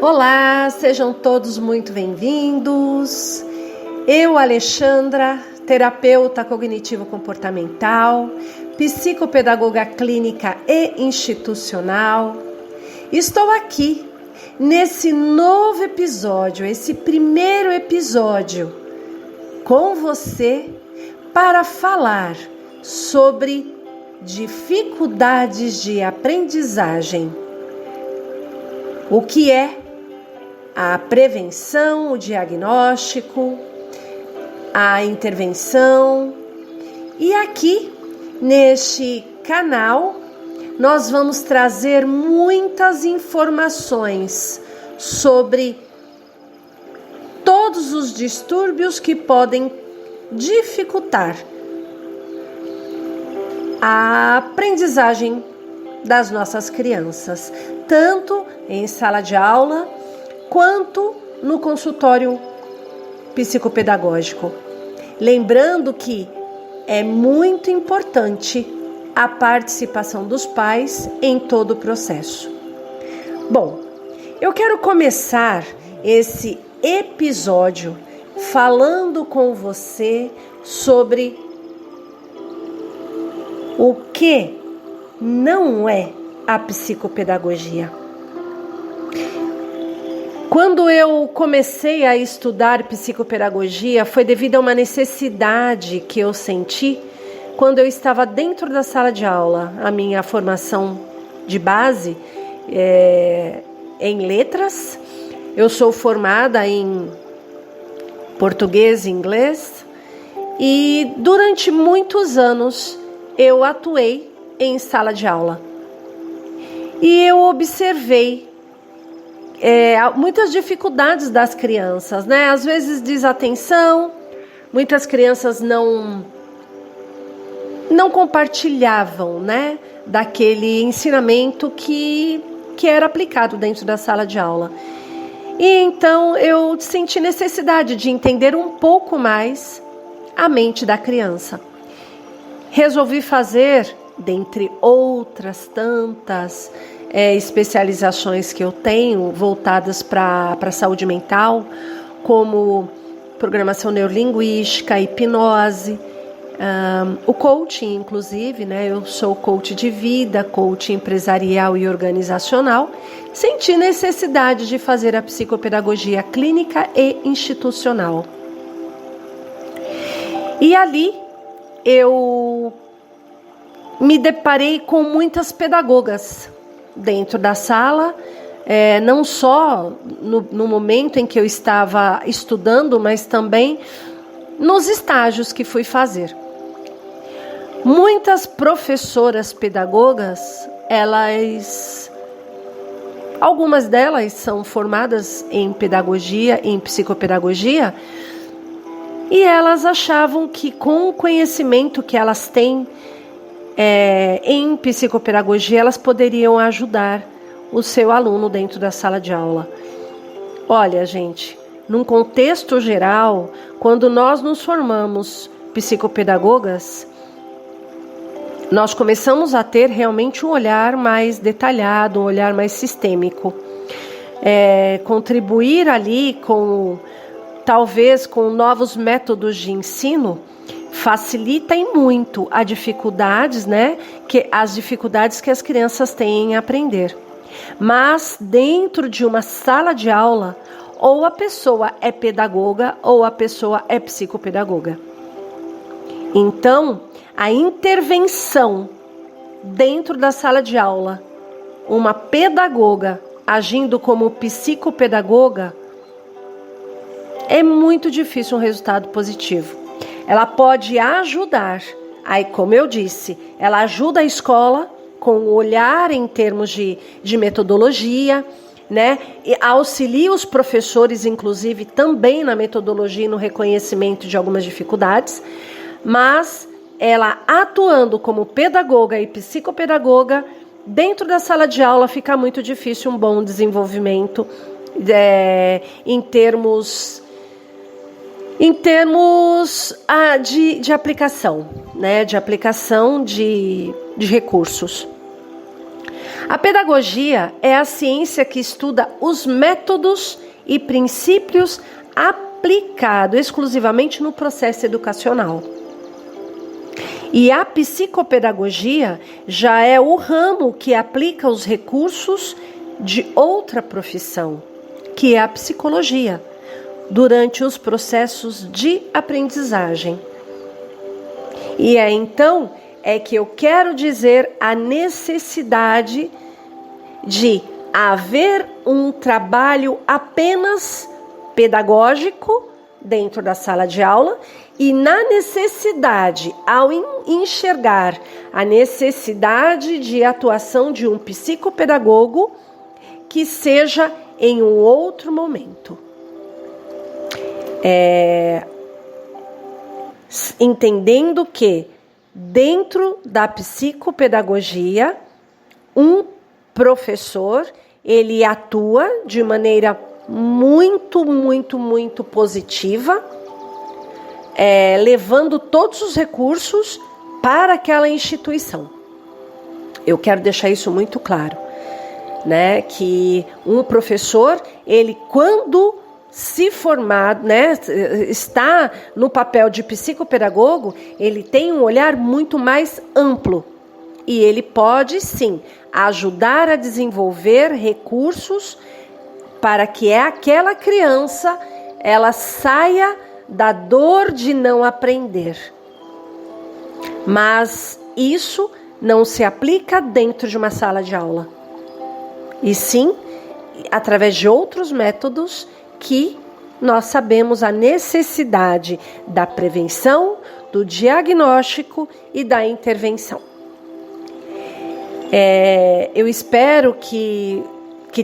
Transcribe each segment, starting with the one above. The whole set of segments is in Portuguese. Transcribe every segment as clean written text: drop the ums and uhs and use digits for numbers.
Olá, sejam todos muito bem-vindos. Eu, Alexandra, terapeuta cognitivo-comportamental, psicopedagoga clínica e institucional, estou aqui nesse novo episódio, esse primeiro episódio, com você para falar sobre dificuldades de aprendizagem. O que é a prevenção, o diagnóstico, a intervenção. E aqui, neste canal, nós vamos trazer muitas informações sobre todos os distúrbios que podem dificultar a aprendizagem das nossas crianças, tanto em sala de aula quanto no consultório psicopedagógico. Lembrando que é muito importante a participação dos pais em todo o processo. Bom, eu quero começar esse episódio falando com você sobre o que não é a psicopedagogia. Quando eu comecei a estudar psicopedagogia, foi devido a uma necessidade que eu senti quando eu estava dentro da sala de aula. A minha formação de base é em letras. Eu sou formada em português e inglês e durante muitos anos eu atuei em sala de aula. E eu observei muitas dificuldades das crianças, né? Às vezes desatenção, muitas crianças não compartilhavam, né? Daquele ensinamento que era aplicado dentro da sala de aula. E então eu senti necessidade de entender um pouco mais a mente da criança. Resolvi fazer, dentre outras tantas especializações que eu tenho voltadas para a saúde mental, como programação neurolinguística, hipnose, o coaching, inclusive, né? Eu sou coach de vida, coach empresarial e organizacional. Senti necessidade de fazer a psicopedagogia clínica e institucional. E ali eu me deparei com muitas pedagogas dentro da sala, não só no momento em que eu estava estudando, mas também nos estágios que fui fazer. Muitas professoras pedagogas, algumas delas são formadas em pedagogia, em psicopedagogia, e elas achavam que com o conhecimento que elas têm em psicopedagogia, elas poderiam ajudar o seu aluno dentro da sala de aula. Olha, gente, num contexto geral, quando nós nos formamos psicopedagogas, nós começamos a ter realmente um olhar mais detalhado, um olhar mais sistêmico. Contribuir ali talvez com novos métodos de ensino, facilita em muito as dificuldades, né? As dificuldades que as crianças têm em aprender. Mas dentro de uma sala de aula, ou a pessoa é pedagoga ou a pessoa é psicopedagoga. Então, a intervenção dentro da sala de aula, uma pedagoga agindo como psicopedagoga, é muito difícil um resultado positivo. Ela pode ajudar, aí como eu disse, ela ajuda a escola com o olhar em termos de metodologia, né? E auxilia os professores, inclusive, também na metodologia e no reconhecimento de algumas dificuldades, mas ela atuando como pedagoga e psicopedagoga, dentro da sala de aula fica muito difícil um bom desenvolvimento em termos de aplicação, né? De aplicação de recursos. A pedagogia é a ciência que estuda os métodos e princípios aplicados exclusivamente no processo educacional. E a psicopedagogia já é o ramo que aplica os recursos de outra profissão, que é a psicologia, durante os processos de aprendizagem. E então que eu quero dizer a necessidade de haver um trabalho apenas pedagógico dentro da sala de aula e na necessidade, ao enxergar a necessidade de atuação de um psicopedagogo, que seja em um outro momento. Entendendo que dentro da psicopedagogia, um professor, ele atua de maneira muito positiva, levando todos os recursos para aquela instituição. Eu quero deixar isso muito claro, né? Que um professor, ele quando se formar, né, está no papel de psicopedagogo, ele tem um olhar muito mais amplo e ele pode sim ajudar a desenvolver recursos para que aquela criança ela saia da dor de não aprender. Mas isso não se aplica dentro de uma sala de aula, e sim através de outros métodos que nós sabemos a necessidade da prevenção, do diagnóstico e da intervenção. Eu espero que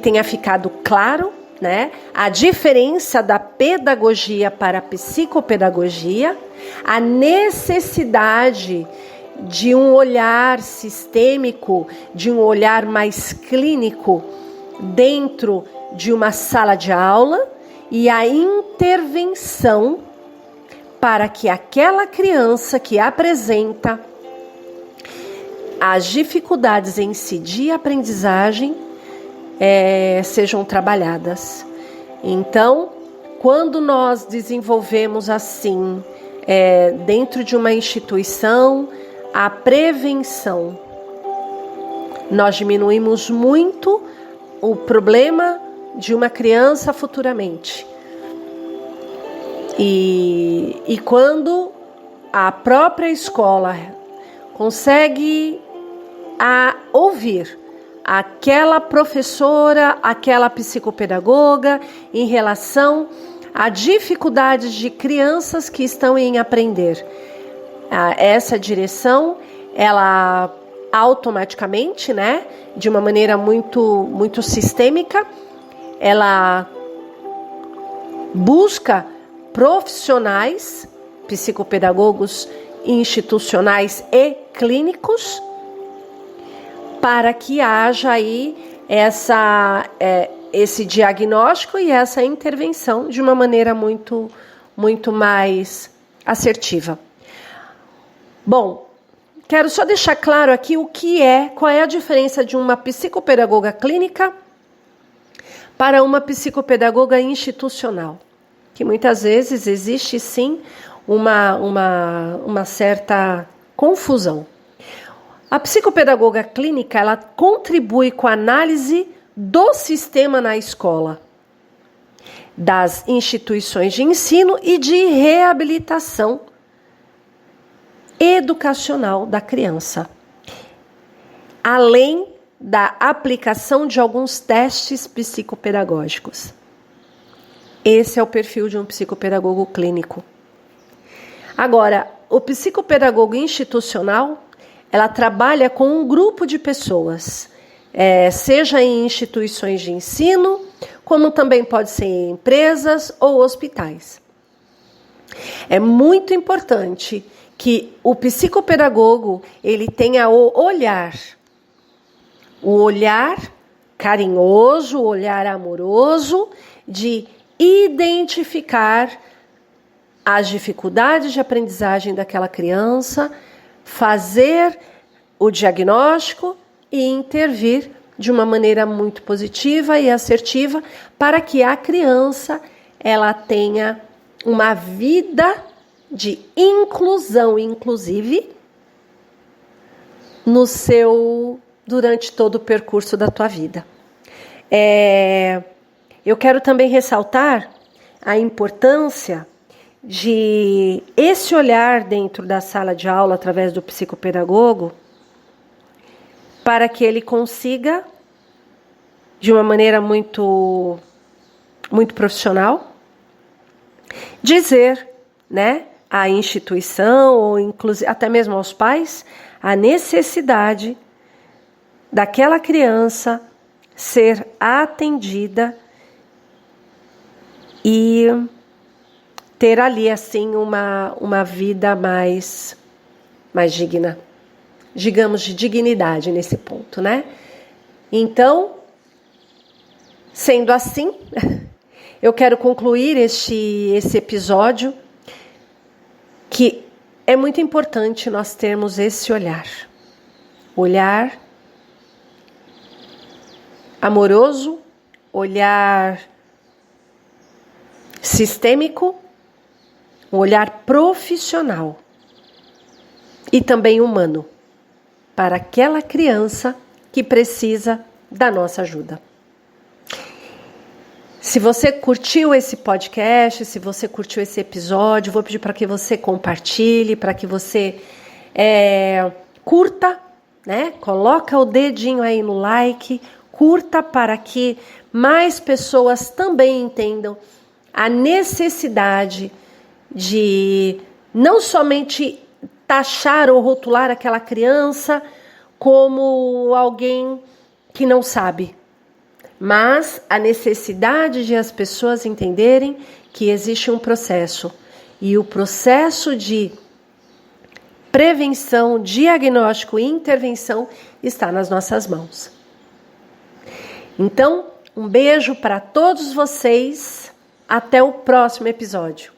tenha ficado claro, né, a diferença da pedagogia para a psicopedagogia, a necessidade de um olhar sistêmico, de um olhar mais clínico dentro de uma sala de aula e a intervenção para que aquela criança que apresenta as dificuldades em si de aprendizagem sejam trabalhadas. Então, quando nós desenvolvemos assim, dentro de uma instituição, a prevenção, nós diminuímos muito o problema de uma criança futuramente. E quando a própria escola consegue ouvir aquela professora, aquela psicopedagoga em relação a dificuldades de crianças que estão em aprender, essa direção, ela automaticamente, né, de uma maneira muito sistêmica, ela busca profissionais, psicopedagogos institucionais e clínicos, para que haja aí esse diagnóstico e essa intervenção de uma maneira muito mais assertiva. Bom, quero só deixar claro aqui qual é a diferença de uma psicopedagoga clínica para uma psicopedagoga institucional, que muitas vezes existe sim uma certa confusão. A psicopedagoga clínica, ela contribui com a análise do sistema na escola, das instituições de ensino e de reabilitação educacional da criança, além da aplicação de alguns testes psicopedagógicos. Esse é o perfil de um psicopedagogo clínico. Agora, o psicopedagogo institucional, ela trabalha com um grupo de pessoas, seja em instituições de ensino, como também pode ser em empresas ou hospitais. É muito importante que o psicopedagogo ele tenha o olhar carinhoso, o olhar amoroso de identificar as dificuldades de aprendizagem daquela criança, fazer o diagnóstico e intervir de uma maneira muito positiva e assertiva para que a criança ela tenha uma vida de inclusão, inclusive durante todo o percurso da tua vida. Eu quero também ressaltar a importância de esse olhar dentro da sala de aula através do psicopedagogo para que ele consiga, de uma maneira muito, muito profissional, dizer, né, à instituição ou inclusive até mesmo aos pais a necessidade daquela criança ser atendida e ter ali assim uma vida mais digna, digamos, de dignidade nesse ponto, né? Então, sendo assim, eu quero concluir esse episódio, que é muito importante nós termos esse olhar amoroso, olhar sistêmico, um olhar profissional e também humano para aquela criança que precisa da nossa ajuda. Se você curtiu esse podcast, se você curtiu esse episódio, vou pedir para que você compartilhe, para que você curta, né? Coloca o dedinho aí no like, curta para que mais pessoas também entendam a necessidade de não somente taxar ou rotular aquela criança como alguém que não sabe, mas a necessidade de as pessoas entenderem que existe um processo, e o processo de prevenção, diagnóstico e intervenção está nas nossas mãos. Então, um beijo para todos vocês, até o próximo episódio.